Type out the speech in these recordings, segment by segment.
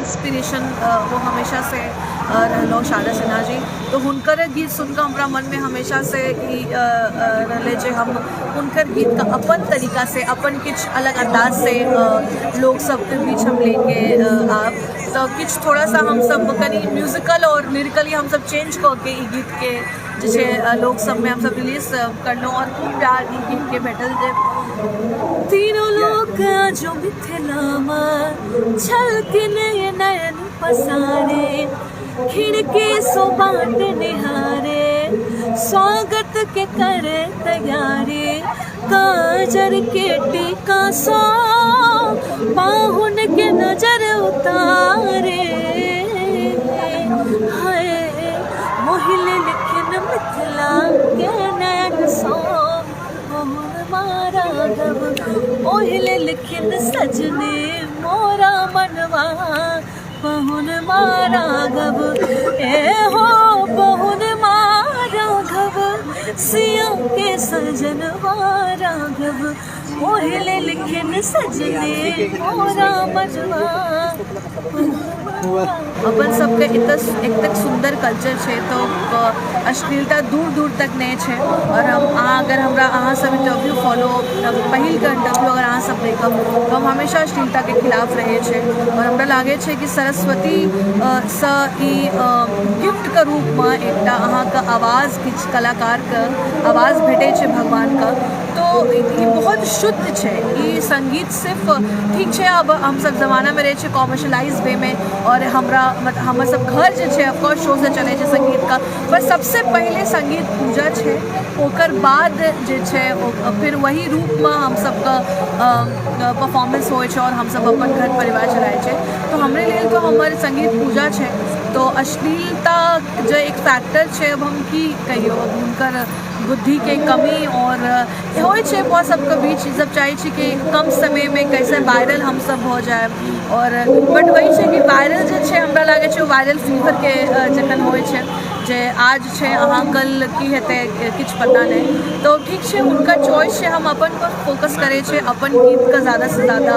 Inspiration वो हमेशा से रहलो शारदा सिन्हा जी। तो हुनकर गीत सुनकर हमारा मन में हमेशा से ही रहले जे हम हुनकर गीत का अपन तरीका से अपन किछ अलग अंदाज से लोग सबके बीच हम लेके आप तो किछ थोड़ा सा हम सब कनी म्यूजिकल और लिरिकली हम सब चेंज करके ई गीत के जैसे लोग सब में हम सब रिलीज कर लो और खूब प्यार ई गीत के बैठल जे तीनों लोग जो मिथिलामा छलके नयन पसारे खिड़की सो बाट निहारे स्वागत के करे तैयारी काजर के टीका सो बाहुन के नजर उतारे हाय मोहिले लिखन मिथिला के नयन सो मारा गब ओहिले लिखन सजने मोरा मनवा बहुन मारा गब ए हो बहुन मारा गब सिया के सजन मारा गब ओहिले लिखन सजने मोरा मनवा। अपन सबके एक सुंदर कल्चर है तो अश्लीलता दूर दूर तक नहीं है और हम अगर हमरा अहाँ सब इंटरव्यू फॉलो पहिल का इंटरव्यू अगर अहाँ सब देखब तो हम हमेशा अश्लीलता के खिलाफ रहे छे और हमरा लागे छे कि सरस्वती स ई गिफ्ट के रूप में एकटा अहाँ का आवाज़ किछ कलाकार का आवाज़ भेटे छे भगवान का तो ये बहुत शुद्ध है। ये संगीत सिर्फ ठीक है अब हम सब जमाना में रहे छे कॉमर्शलाइज वे में और हमरा हम सब घर जो है ऑफकोर्स शो से चले संगीत का पर सबसे पहले संगीत पूजा है ओकर बाद जो है फिर वही रूप में हम सबका परफॉर्मेंस हो और हम सब अपन घर परिवार चलाए छे तो हमरे लिए तो हमारे संगीत पूजा है तो अश्लीलता जो एक फैक्टर है अब हम की कहियो उनकर बुद्धि के कमी और हो बहुत सबके बीच जब चाहिए कि कम समय में कैसे वायरल हम सब हो जाए और बट वही है कि वायरल जो है हमरा लगे वायरल फीवर के जखन हो जे आज है अहाँ कल की हेते किछ पता नहीं तो ठीक है उनका चॉइस है हम अपन पर फोकस करे छे अपन गीत का ज़्यादा से ज़्यादा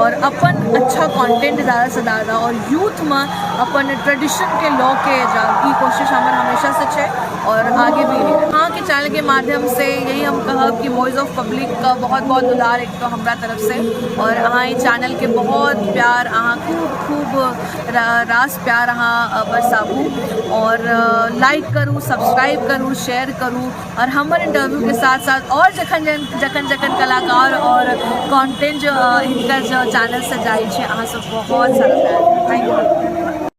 और अपन अच्छा कंटेंट ज़्यादा से ज़्यादा और यूथ में अपन ट्रेडिशन के लॉ के की कोशिश हमारे हमेशा से है और आगे भी हाँ के चैनल के माध्यम से यही हम कहब कि वॉइस ऑफ पब्लिक का बहुत बहुत दुलार एक तो हमारा तरफ से और अहाँ चैनल के बहुत प्यार अहाँ खूब रास प्यार अहाँ बरसाबू और लाइक करूँ सब्सक्राइब करूँ शेयर करूँ और हमारे इंटरव्यू के साथ साथ और जखन कलाकार और कंटेंट जो इनका जो चैनल से जाए अहाँ सब बहुत सारा प्यार।